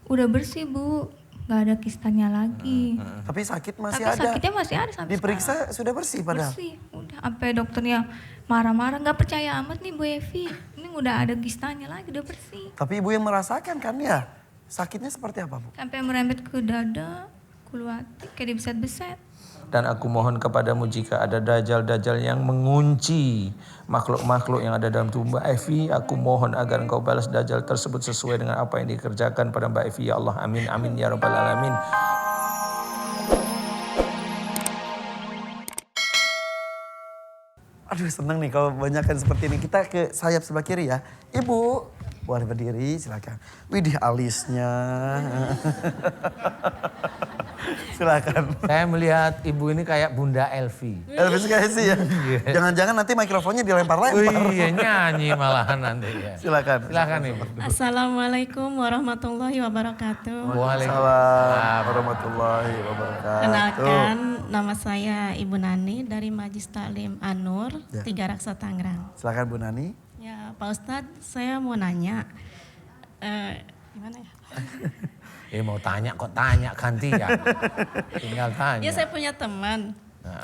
Udah bersih Bu, nggak ada kistanya lagi. Tapi sakit masih Tapi ada. sakitnya masih ada sampai Diperiksa sekarang. sudah bersih padahal. Bersih, udah. Sampai dokternya marah-marah, nggak percaya amat nih Bu Evi. Ini udah ada kistanya lagi, udah bersih. Tapi ibu yang merasakan kan ya? Sakitnya seperti apa Bu? Sampai merembet ke dada, keluar kayak dibeset-beset. Dan aku mohon kepadamu jika ada dajjal-dajjal yang mengunci makhluk-makhluk yang ada dalam tubuh Mbak Evi, aku mohon agar engkau balas dajjal tersebut sesuai dengan apa yang dikerjakan pada Mbak Evi. Ya Allah, amin, amin, ya rabbal alamin. Aduh seneng nih kalau banyakkan seperti ini. Kita ke sayap sebelah kiri ya. Ibu, boleh berdiri silakan. Widih alisnya. Silakan. Saya melihat ibu ini kayak Bunda Elvi. Elvis kayak sih ya. Jangan-jangan nanti mikrofonnya dilempar-lempar. Oh iya, nyanyi malahan nanti ya. Silakan. Silakan ibu. Assalamualaikum warahmatullahi wabarakatuh. Waalaikumsalam warahmatullahi wabarakatuh. Kenalkan, nama saya Ibu Nani dari Majlis Taklim An-Nur, Ya. Tiga Raksa Tangerang. Silakan Bu Nani. Ya, Pak Ustadz, saya mau nanya, gimana ya? Mau tanya kok tanya ganti ya. Tinggal tanya. Ya saya punya teman,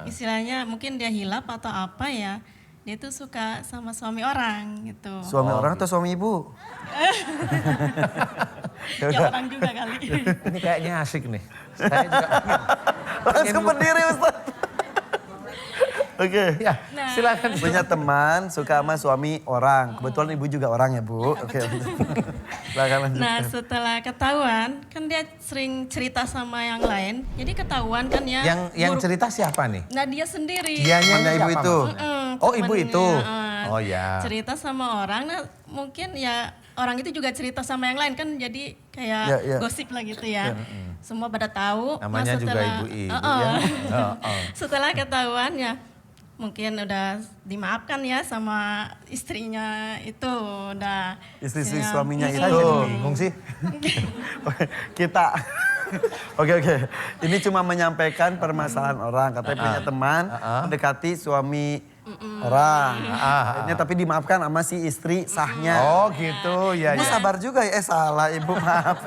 istilahnya mungkin dia hilaf atau apa ya, dia tuh suka sama suami orang gitu. Suami orang atau suami ibu? Ya orang juga kali. Ini kayaknya asik nih. Saya juga Langsung berdiri Ustaz. Oke. ya, silakan. Punya teman suka sama suami orang. Kebetulan ibu juga orang ya Bu. Oke. Silakan lanjut. Nah setelah ketahuan, kan dia sering cerita sama yang lain, jadi ketahuan kan ya. Yang cerita siapa nih? Nah dia sendiri. Dianya Mana ibu siapa, itu? Mas? Oh ibu temennya, itu. Oh ya. Cerita sama orang, nah mungkin ya orang itu juga cerita sama yang lain kan jadi kayak Ya, ya. gosip lah gitu ya. Semua pada tahu. Namanya juga ibu-ibu ya. Setelah ketahuan ya mungkin udah dimaafkan ya sama istrinya itu udah. Istri istrinya- suaminya Saya itu. jadi bingung sih. Kita. Oke. Ini cuma menyampaikan permasalahan orang. Katanya punya teman mendekati suami orang. Akhirnya tapi dimaafkan sama si istri sahnya. Oh gitu ya. Ibu ya. sabar juga ya. Salah ibu maaf.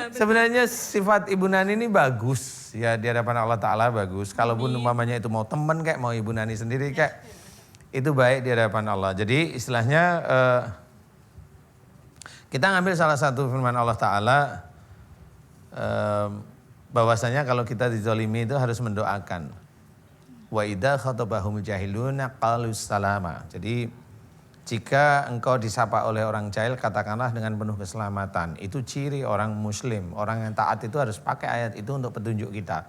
Sebenarnya sifat Ibu Nani ini bagus ya di hadapan Allah Ta'ala bagus. Kalaupun umpamanya itu mau temen kayak mau Ibu Nani sendiri kayak itu baik di hadapan Allah. Jadi istilahnya kita ngambil salah satu firman Allah Ta'ala bahwasanya kalau kita dizolimi itu harus mendoakan. Wa idza khatabahumul jahiluna qalu salama. Jadi jika engkau disapa oleh orang jahil, katakanlah dengan penuh keselamatan. Itu ciri orang muslim. Orang yang taat itu harus pakai ayat itu untuk petunjuk kita.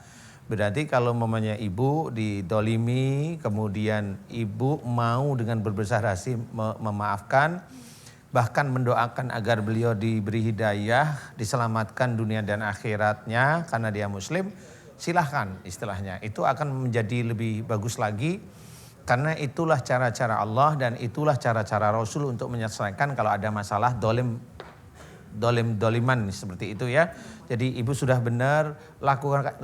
Berarti kalau mamanya ibu didolimi, kemudian ibu mau dengan berbesar hati memaafkan, bahkan mendoakan agar beliau diberi hidayah, diselamatkan dunia dan akhiratnya karena dia muslim, silahkan istilahnya. Itu akan menjadi lebih bagus lagi. Karena itulah cara-cara Allah dan itulah cara-cara Rasul untuk menyelesaikan kalau ada masalah doliman seperti itu ya. Jadi ibu sudah benar,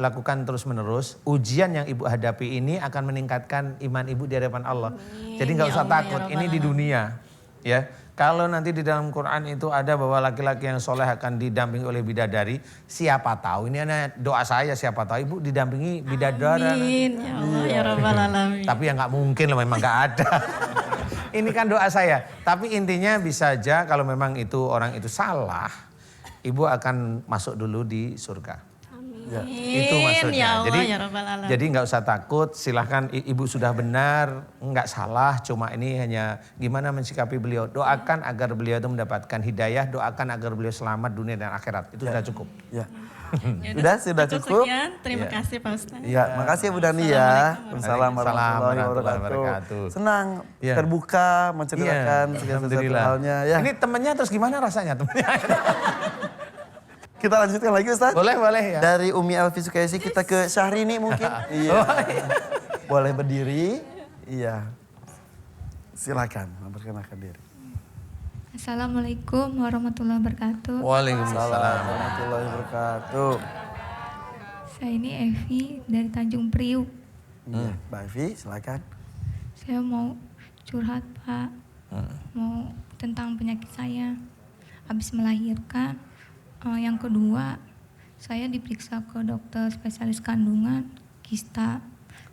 lakukan terus menerus. Ujian yang ibu hadapi ini akan meningkatkan iman ibu di hadapan Allah. Jadi nggak usah takut, ini di dunia ya. Kalau nanti di dalam Quran itu ada bahwa laki-laki yang soleh akan didampingi oleh bidadari, siapa tahu ini doa saya, siapa tahu ibu didampingi bidadari. Amin ya Allah ya Rabbal Alamin. Tapi ya nggak mungkin loh, memang nggak ada. Ini kan doa saya. Tapi intinya bisa aja kalau memang itu orang itu salah, ibu akan masuk dulu di surga. Ya. Itu maksudnya. Ya Allah Jadi, ya Rabbal Alamin. jadi nggak usah takut. Silahkan ibu sudah benar, nggak salah. Cuma ini hanya gimana mensikapi beliau. Doakan agar beliau itu mendapatkan hidayah. Doakan agar beliau selamat dunia dan akhirat. Itu sudah cukup. Ya. Ya Sudah cukup. Sekian, terima kasih Pak Ustadz. Ya, makasih Bu Dani ya. Waalaikumsalam warahmatullahi warahmatullahi wabarakatuh. wabarakatuh. Senang Ya. terbuka menceritakan segala sesuatu Alhamdulillah. halnya ya. Ini temennya terus gimana rasanya temennya? Kita lanjutkan lagi Ustaz. Boleh ya. Dari Umi Elvi Sukaisi kita ke Syahrini mungkin. Iya. Boleh berdiri. Iya. Silakan memperkenalkan diri. Assalamualaikum warahmatullahi wabarakatuh. Waalaikumsalam. Warahmatullahi wabarakatuh. Saya ini Evi dari Tanjung Priuk. Iya, Mbak Evi silakan. Saya mau curhat Pak, mau tentang penyakit saya. Habis melahirkan, Yang kedua, saya diperiksa ke dokter spesialis kandungan, kista.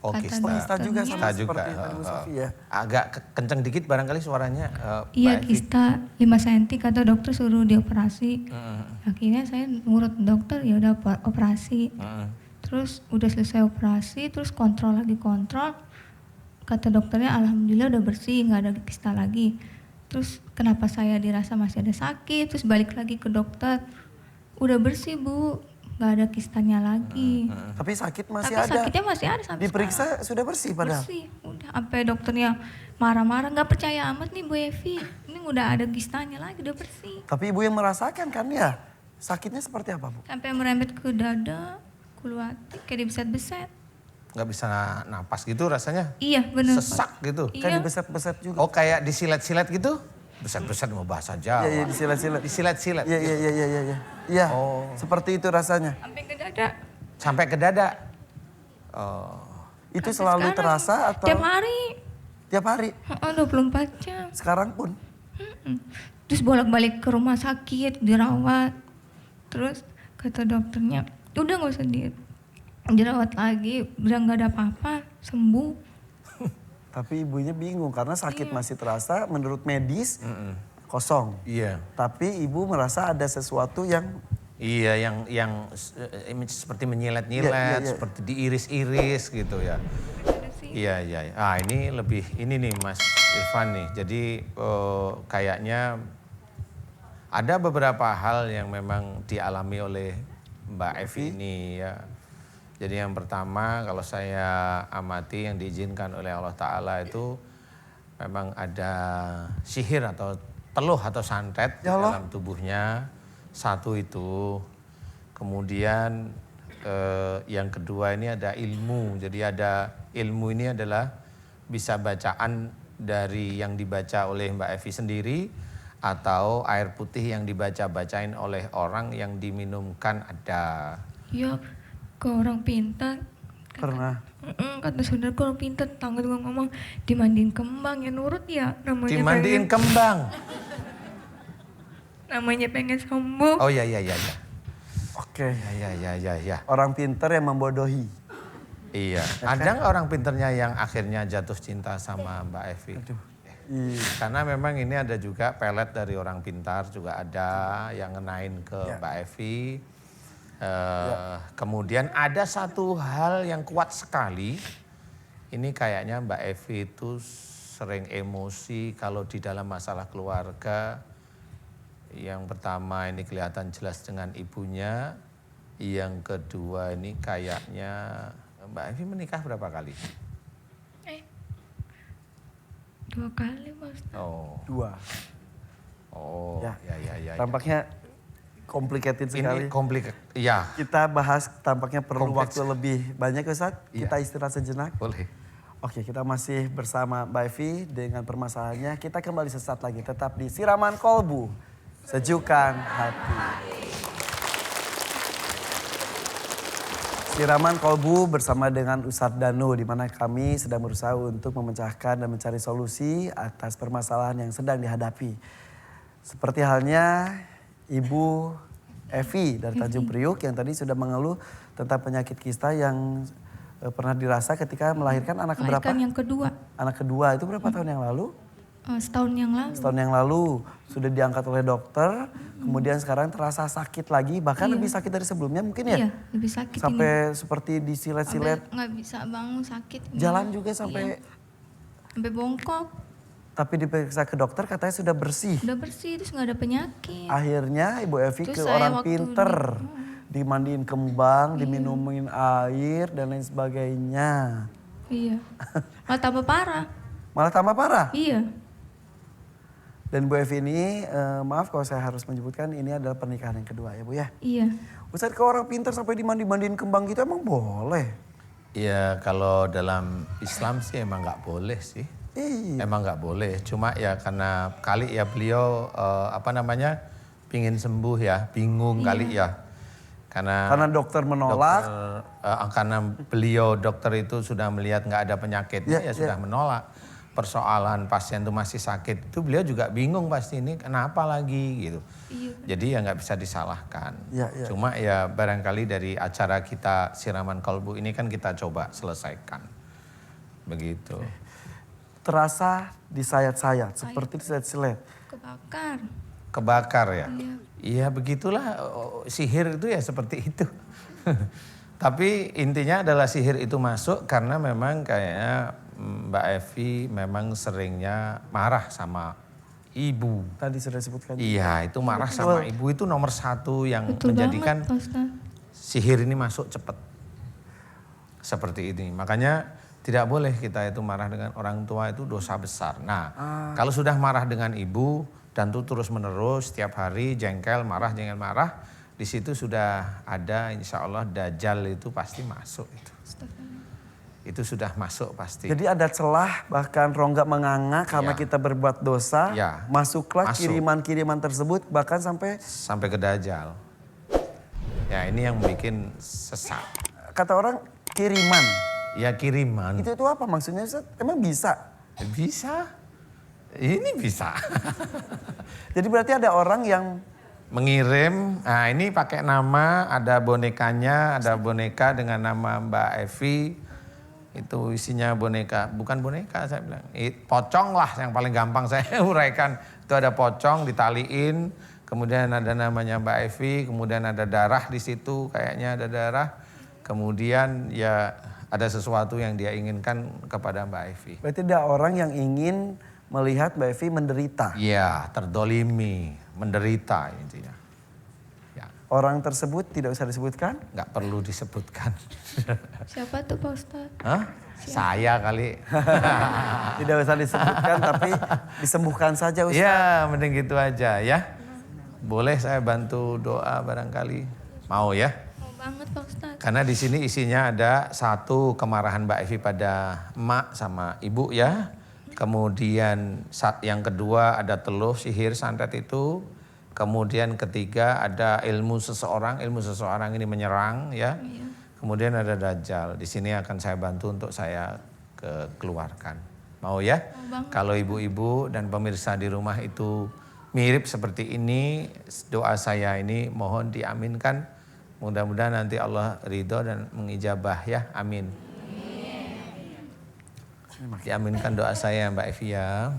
Oh, Kata Kista juga sama Kista juga. seperti tadi Bu Sofi ya. Agak kenceng dikit barangkali suaranya. Iya, Mbak Evi. kista 5 cm, kata dokter suruh dioperasi. Akhirnya saya nurut dokter, ya udah operasi. Terus udah selesai operasi, terus kontrol. Kata dokternya alhamdulillah udah bersih, nggak ada kista lagi. Terus kenapa saya dirasa masih ada sakit, terus balik lagi ke dokter. Udah bersih Bu, nggak ada kistanya lagi. Tapi sakit masih Tapi ada. sakitnya masih ada sampai Diperiksa sekarang. sudah bersih padahal. Bersih, udah. Sampai dokternya marah-marah, nggak percaya amat nih Bu Evi. Ini udah ada kistanya lagi, udah bersih. Tapi ibu yang merasakan kan ya? Sakitnya seperti apa Bu? Sampai merembet ke dada, keluar hati, kayak dibeset-beset. Nggak bisa napas gitu rasanya. Iya bener. Sesak gitu. Kayak Iya. dibeset-beset juga. Oh kayak disilet-silet gitu? Beset-beset mau bahasa Jawa. Iya, iya disilet-silet. Disilet-silet. Iya, iya, iya, iya, iya. Iya, Oh. seperti itu rasanya. Sampai ke dada. Sampai ke dada. Oh. Itu Sampai selalu sekarang. terasa atau Tiap hari. tiap hari? 24 jam. Sekarang pun? Terus bolak-balik ke rumah sakit, dirawat. Terus kata dokternya, udah gak usah dirawat lagi, udah gak ada apa-apa, sembuh. Tapi ibunya bingung karena sakit Iya. masih terasa menurut medis kosong. Iya. Tapi ibu merasa ada sesuatu yang Iya yang seperti menyilet-nyilet, Iya, iya, iya. seperti diiris-iris gitu ya. Udah sih. Iya, iya. Ah ini nih Mas Irfan nih. Jadi kayaknya ada beberapa hal yang memang dialami oleh Mbak Evi ini ya. Jadi yang pertama kalau saya amati yang diizinkan oleh Allah Ta'ala itu memang ada sihir atau teluh atau santet di Ya Allah. dalam tubuhnya. Satu itu. Kemudian yang kedua ini ada ilmu. Jadi ada ilmu ini adalah bisa bacaan dari yang dibaca oleh Mbak Evi sendiri atau air putih yang dibaca-bacain oleh orang yang diminumkan ada. Iya, ke orang pintar. pernah. Kata saudara orang pintar, tetangga juga ngomong dimandiin kembang, ya nurut ya. Dimandiin kembang. Namanya pengen sembuh. Oh iya. Oke. Ya. Orang pintar yang membodohi. Iya. Ada nggak orang pinternya yang akhirnya jatuh cinta sama Mbak Evi? Iya. Karena memang ini ada juga pelet dari orang pintar juga ada yang ngenain ke Ya. Mbak Evi. Kemudian ada satu hal yang kuat sekali. Ini kayaknya Mbak Evi itu sering emosi kalau di dalam masalah keluarga. Yang pertama ini kelihatan jelas dengan ibunya. Yang kedua ini kayaknya Mbak Evi menikah berapa kali? 2 kali Mas. Oh, 2. ya. Tampaknya complicated sekali. Ini komplikat, ya Kita bahas tampaknya perlu Kompleks. waktu lebih banyak Ustaz. Iya. Kita istirahat sejenak. boleh. Oke, kita masih bersama Mbak Evi dengan permasalahannya. Kita kembali sesaat lagi tetap di Siraman Kolbu. Sejukan hati. Siraman Kolbu bersama dengan Ustadz Danu, di mana kami sedang berusaha untuk memecahkan dan mencari solusi atas permasalahan yang sedang dihadapi. Seperti halnya Ibu Evi dari Tanjung Priuk yang tadi sudah mengeluh tentang penyakit kista yang pernah dirasa ketika melahirkan anak keberapa? Melahirkan yang kedua. Anak kedua itu berapa tahun yang lalu? Setahun yang lalu. Setahun yang lalu sudah diangkat oleh dokter, kemudian sekarang terasa sakit lagi, bahkan Iya. lebih sakit dari sebelumnya mungkin ya? Iya, lebih sakit Sampai ini. seperti Sampai disilet-silet, nggak bisa bangun, sakit. ini. jalan juga sampai, Iya. Sampai bongkok. tapi diperiksa ke dokter katanya sudah bersih. Udah bersih, terus nggak ada penyakit. Akhirnya Ibu Evi ke Terus saya orang waktu pinter, dimandiin kembang, diminumin air dan lain sebagainya. Iya. Malah tambah parah. Malah tambah parah. Iya. Dan Bu Evi ini, maaf kalau saya harus menyebutkan, ini adalah pernikahan yang kedua ya Bu ya. Iya. Ustadz, kalau orang pinter sampai dimandiin kembang gitu emang boleh? Ya kalau dalam Islam sih emang nggak boleh sih. Iya. Emang nggak boleh. Cuma ya karena kali ya beliau pingin sembuh ya, bingung kali ya. Karena dokter menolak. Karena beliau dokter itu sudah melihat nggak ada penyakitnya Ya, ya sudah menolak. persoalan pasien itu masih sakit, itu beliau juga bingung pasti ini kenapa lagi gitu. Iya. Jadi ya nggak bisa disalahkan. Iya. Cuma ya barangkali dari acara kita Siraman Kalbu ini kan kita coba selesaikan. Begitu. Terasa disayat-sayat, seperti disilet-silet. Kebakar ya? Iya. Iya begitulah, sihir itu ya seperti itu. Tapi intinya adalah sihir itu masuk karena memang kayaknya Mbak Evi memang seringnya marah sama ibu. Tadi sudah disebutkan. Iya, itu marah sama ibu itu nomor satu yang Betul menjadikan banget, Pak Ustadz. sihir ini masuk cepat. Seperti ini. Makanya tidak boleh kita itu marah dengan orang tua, itu dosa besar. Nah, kalau sudah marah dengan ibu dan itu terus menerus setiap hari jengkel marah, di situ sudah ada insya Allah Dajjal itu pasti masuk itu. Itu sudah masuk pasti. Jadi ada celah bahkan rongga menganga karena Ya. kita berbuat dosa. Ya. Masuklah Masuk. kiriman-kiriman tersebut bahkan sampai Sampai ke Dajjal. Ya ini yang bikin sesat. kata orang kiriman. Ya kiriman. Itu apa maksudnya Ustaz? Emang bisa? Bisa. Ini bisa. Jadi berarti ada orang yang Mengirim, nah ini pakai nama, ada bonekanya, ada boneka dengan nama Mbak Evi. Itu isinya boneka, bukan boneka saya bilang. Pocong lah yang paling gampang saya uraikan. Itu ada pocong ditaliin, kemudian ada namanya Mbak Evi, kemudian ada darah di situ, kayaknya ada darah. Kemudian ya ada sesuatu yang dia inginkan kepada Mbak Evi. berarti ada orang yang ingin melihat Mbak Evi menderita. Iya, terdolimi, menderita intinya. Ya, Orang tersebut tidak usah disebutkan. nggak perlu disebutkan. Siapa tuh Pak Ustadz? Hah? Saya kali. Tidak usah disebutkan tapi disembuhkan saja Ustaz. Ya, mending gitu aja ya. Boleh saya bantu doa barangkali. Mau ya? Mau banget Pak Ustadz. Karena di sini isinya ada satu kemarahan Mbak Evi pada emak sama ibu ya. Kemudian yang kedua ada teluh sihir santet itu. Kemudian ketiga ada ilmu seseorang ini menyerang ya. Kemudian ada Dajjal. Di sini akan saya bantu untuk saya keluarkan. Mau ya? Kalau ibu-ibu dan pemirsa di rumah itu mirip seperti ini, doa saya ini mohon diaminkan. Mudah-mudahan nanti Allah ridho dan mengijabah ya. Amin. Diaminkan doa saya Mbak Evi ya.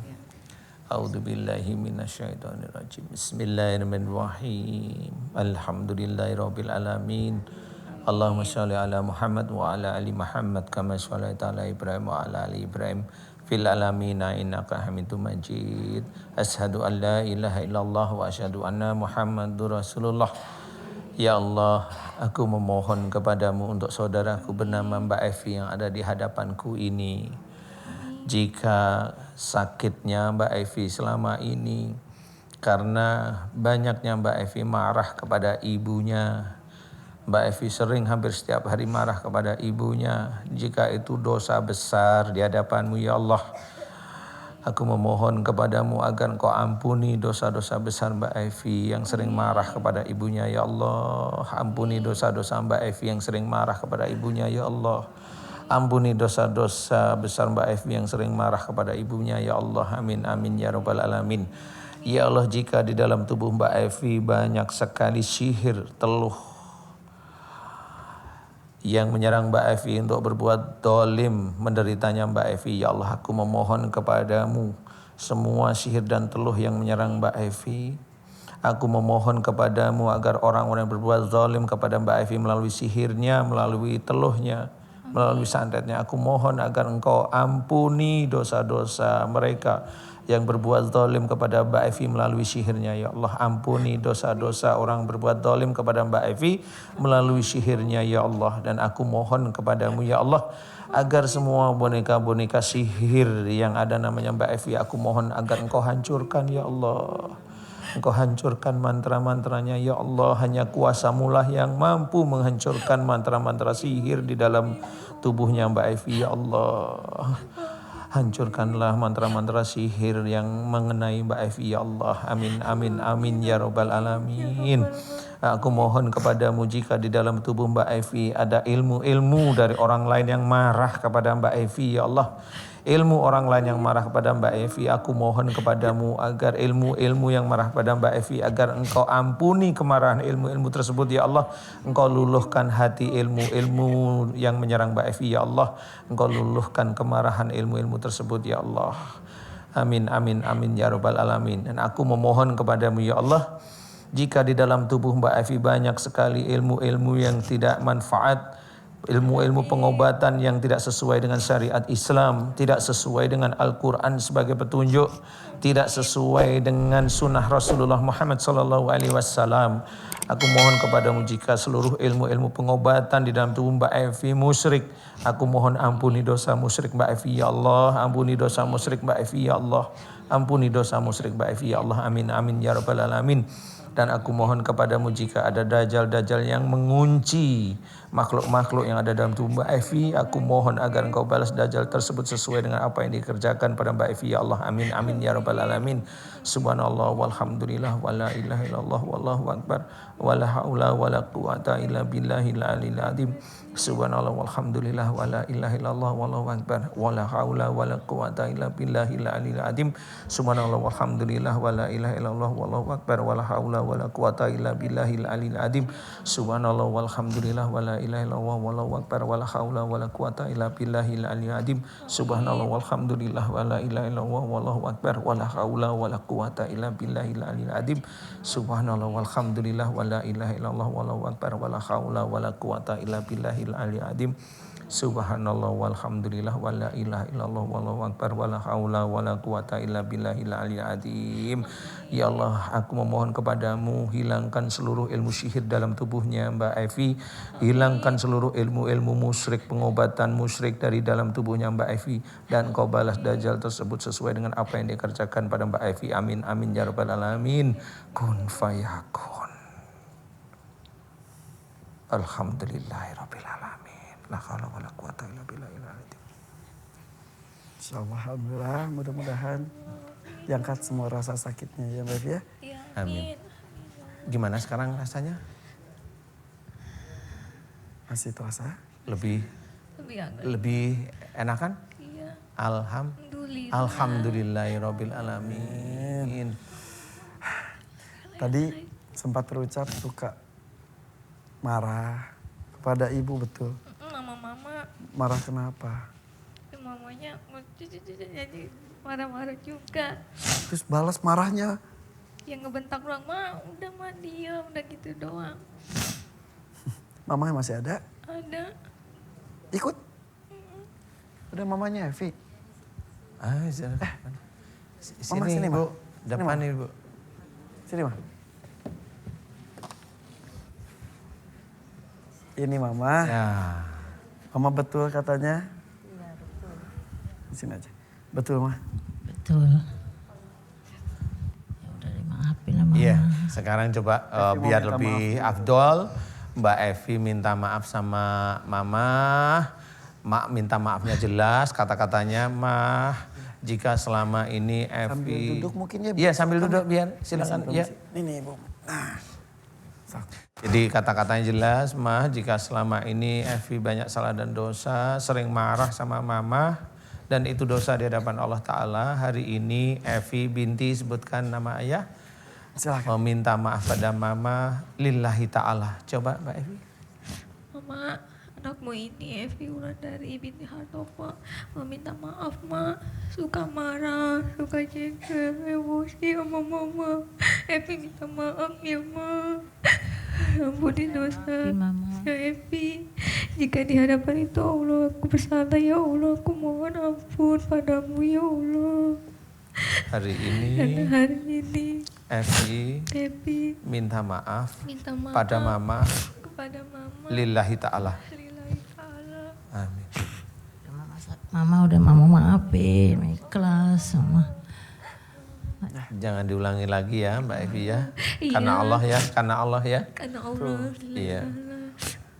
A'udzubillahi minasyaitonirrajim. Bismillahirrahmanirrahim. Alhamdulillahirabbil alamin. Allahumma shalli ala Muhammad wa ala ali Muhammad kama shallaita ala Ibrahim wa ala ali Ibrahim fil alamin innaka Hamidum Majid. Asyhadu an la ilaha illallah wa asyhadu anna Muhammadur Rasulullah. Ya Allah, aku memohon kepadamu untuk saudaraku bernama Mbak Evi yang ada di hadapanku ini. Jika sakitnya Mbak Evi selama ini karena banyaknya Mbak Evi marah kepada ibunya. Mbak Evi sering hampir setiap hari marah kepada ibunya. Jika itu dosa besar di hadapanmu ya Allah. Aku memohon kepadamu agar Engkau ampuni dosa-dosa besar Mbak Evi yang sering marah kepada ibunya ya Allah. Ampuni dosa-dosa Mbak Evi yang sering marah kepada ibunya ya Allah. Ampuni dosa-dosa besar Mbak Evi yang sering marah kepada ibunya ya Allah. Amin amin ya rabbal alamin. Ya Allah, jika di dalam tubuh Mbak Evi banyak sekali sihir teluh yang menyerang Mbak Evi untuk berbuat dolim menderitanya Mbak Evi, ya Allah aku memohon kepadamu semua sihir dan teluh yang menyerang Mbak Evi. Aku memohon kepadamu agar orang-orang yang berbuat zalim kepada Mbak Evi melalui sihirnya, melalui teluhnya, melalui santetnya. Aku mohon agar Engkau ampuni dosa-dosa mereka yang berbuat zalim kepada Mbak Evi melalui sihirnya. Ya Allah, ampuni dosa-dosa orang berbuat zalim kepada Mbak Evi melalui sihirnya ya Allah. Dan aku mohon kepadamu ya Allah agar semua boneka-boneka sihir yang ada namanya Mbak Evi, aku mohon agar Engkau hancurkan ya Allah. Engkau hancurkan mantra-mantranya ya Allah. Hanya kuasamu lah yang mampu menghancurkan mantra-mantra sihir di dalam tubuhnya Mbak Evi ya Allah. Hancurkanlah mantra-mantra sihir yang mengenai Mbak Evi ya Allah. Amin amin amin ya rabbal alamin. Aku mohon kepadamu jika di dalam tubuh Mbak Evi ada ilmu-ilmu dari orang lain yang marah kepada Mbak Evi ya Allah. ilmu orang lain yang marah kepada Mbak Evi, aku mohon kepadamu agar ilmu-ilmu yang marah kepada Mbak Evi, agar engkau ampuni kemarahan ilmu-ilmu tersebut ya Allah. Engkau luluhkan hati ilmu-ilmu yang menyerang Mbak Evi ya Allah. Engkau luluhkan kemarahan ilmu-ilmu tersebut ya Allah. Amin, amin, amin ya rabbal alamin. Dan aku memohon kepadamu ya Allah, jika di dalam tubuh Mbak Evi banyak sekali ilmu-ilmu yang tidak manfaat, ilmu-ilmu pengobatan yang tidak sesuai dengan syariat Islam, tidak sesuai dengan Al-Quran sebagai petunjuk, tidak sesuai dengan sunnah Rasulullah Muhammad SAW. Aku mohon kepadamu jika seluruh ilmu-ilmu pengobatan di dalam tubuh Mbak Evi musyrik, aku mohon ampuni dosa musyrik Mbak Evi ya Allah, ampuni dosa musyrik Mbak Evi ya Allah, ampuni dosa musyrik Mbak Evi ya Allah, amin amin ya rabbal alamin. Dan aku mohon kepadamu jika ada dajjal-dajjal yang mengunci makhluk-makhluk yang ada dalam tubuh Mbak Evi, aku mohon agar engkau balas dajjal tersebut sesuai dengan apa yang dikerjakan pada Mbak Evi ya Allah, amin amin ya rabbal alamin. Subhanallah walhamdulillah wala ilaha illallah wallahu akbar wala haula wala quwata illa billahil aliyil azim. Subhanallah walhamdulillah wala ilaha illallah wallahu akbar wala haula wala quwata illa billahil aliyil azim. Subhanallah walhamdulillah wala ilaha illallah wallahu akbar wala haula wala quwata illa billahil aliyil azim. Subhanallah walhamdulillah wala ilaha illallah wallahu akbar wala haula wala quwata illa billahil aliyil azim. Subhanallah walhamdulillah wala ilaha illallah wallahu akbar wala haula wala quwata illa billahil aliyil azim. Subhanallah walhamdulillah wala ilaha illallah wallahu akbar wala haula wala quwata illa billahil aliyil azim. Subhanallah walhamdulillah wala ilaha illallah wallahu akbar wala haula wala quwata illa billahil aliyil azim. Ya Allah, aku memohon kepadamu, hilangkan seluruh ilmu sihir dalam tubuhnya Mbak Evi, hilangkan seluruh ilmu-ilmu musyrik, pengobatan musyrik dari dalam tubuhnya Mbak Evi, dan kau balas dajjal tersebut sesuai dengan apa yang dikerjakan pada Mbak Evi, amin amin ya rabbal alamin. Kun fayakun. Alhamdulillahirabbil alamin. La haula wala quwata illa billahil azim. Insyaallah, alhamdulillah, mudah-mudahan diangkat semua rasa sakitnya ya Mbak Evi ya. Amin. Gimana sekarang rasanya? Masih terasa? Lebih Lebih enakan? Iya. Alhamdulillah. Alhamdulillahirabbil alamin. Tadi sempat terucap suka marah kepada ibu, betul? Sama mama, Marah kenapa? mamanya jadi marah-marah juga. Terus balas marahnya? Yang ngebentak doang, udah diam, udah gitu doang. Mamanya masih ada? Ada. Ikut? Udah mamanya Evi. Sini, Mama sini, Bu. Ma. Depan Sini, Ma. Ibu. Sini mah. Ini mama. Ya. Mama betul katanya? Iya betul. Sini aja. Betul mah. Betul. Ya udah dimaafin lah Mama. Iya, sekarang coba Evi biar mau minta lebih afdol, Mbak Evi minta maaf sama Mama. Minta maafnya jelas, kata-katanya jika selama ini Evi... Sambil duduk mungkin ya. Iya sambil duduk biar silakan. Iya. Ini Ibu. Nah. Jadi kata-katanya jelas, jika selama ini Evi banyak salah dan dosa, sering marah sama Mama, dan itu dosa di hadapan Allah Ta'ala, hari ini Evi binti sebutkan nama ayah, Silakan. meminta maaf pada Mama lillahi ta'ala. Coba Mbak Evi. Mama, anakmu ini Evi Wulandari binti Hartopo meminta maaf, Ma. Suka marah, suka jengkel, emosi sama Mama. Evi minta maaf ya, Ma. Ampuni dosa Mama. ya Evi. Jika di hadapan itu Allah aku bersalah ya Allah, aku mohon ampun padamu ya Allah. Hari ini Evi minta maaf maaf pada Mama kepada Mama lillahi ta'ala. lillahi ta'ala. Amin. Mama udah Mama maafin, ikhlas Mama. Jangan diulangi lagi ya Mbak Evi ya. Iya. Karena Allah ya, karena Allah ya. Karena Allah Iya.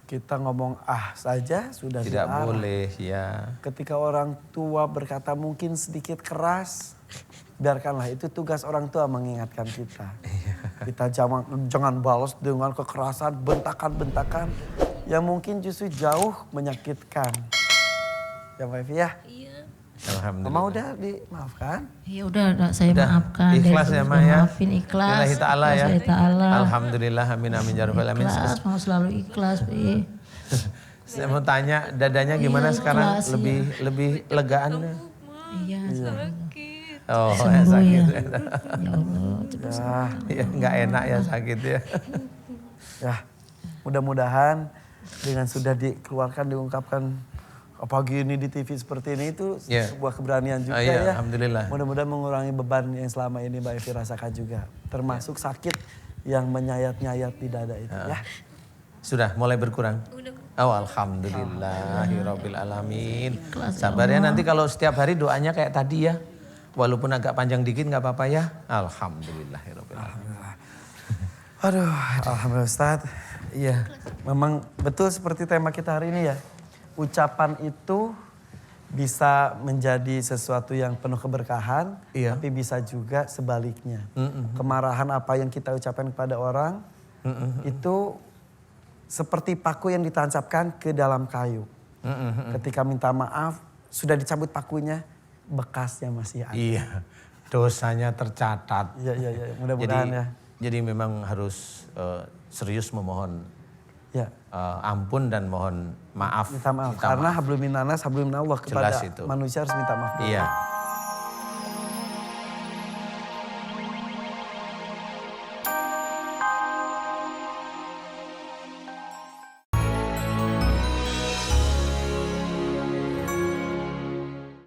Kita ngomong saja sudah Tidak dilarang. boleh ya. Ketika orang tua berkata mungkin sedikit keras, biarkanlah, itu tugas orang tua mengingatkan kita. Kita jangan balas dengan kekerasan, bentakan-bentakan yang mungkin justru jauh menyakitkan. Ya Mbak Evi ya? Iya. Alhamdulillah. Mama udah dimaafkan? Ya udah saya Udah, maafkan. ikhlas Dari ya, dulu Ma, ya? Maafin ikhlas. Lillahi ta'ala ya. Lillahi ta'ala. Alhamdulillah, amin amin ya rabbal alamin. Ikhlas, mau selalu ikhlas, Pi. Saya mau tanya dadanya gimana Iya, sekarang? ikhlas, lebih legaan? Iya, Oh, sembuh sakit. ya. Ya Allah, terus Ya, nggak enak ya sakit ya. Ya, mudah-mudahan dengan sudah dikeluarkan, diungkapkan pagi ini di TV seperti ini itu Ya. sebuah keberanian juga Iya, ya. alhamdulillah. Mudah-mudahan mengurangi beban yang selama ini Mbak Evi rasakan juga. Termasuk sakit yang menyayat-nyayat di dada itu ya. Sudah mulai berkurang? Oh, alhamdulillahirabbil alamin. Sabar ya, nanti kalau setiap hari doanya kayak tadi ya. Walaupun agak panjang dikit nggak apa-apa ya. Alhamdulillahirabbil alamin. Aduh, alhamdulillah Ustaz. Iya, memang betul seperti tema kita hari ini ya. Ucapan itu bisa menjadi sesuatu yang penuh keberkahan, Iya. tapi bisa juga sebaliknya. Kemarahan apa yang kita ucapkan kepada orang, itu seperti paku yang ditancapkan ke dalam kayu. Ketika minta maaf, sudah dicabut pakunya, bekasnya masih ada. Iya, dosanya tercatat. Iya, mudah-mudahan ya. Jadi memang harus serius memohon Ya. ampun dan mohon maaf. Minta maaf. Karena hablum minanas, hablum minallah, kepada Jelas itu. manusia harus minta maaf. Iya.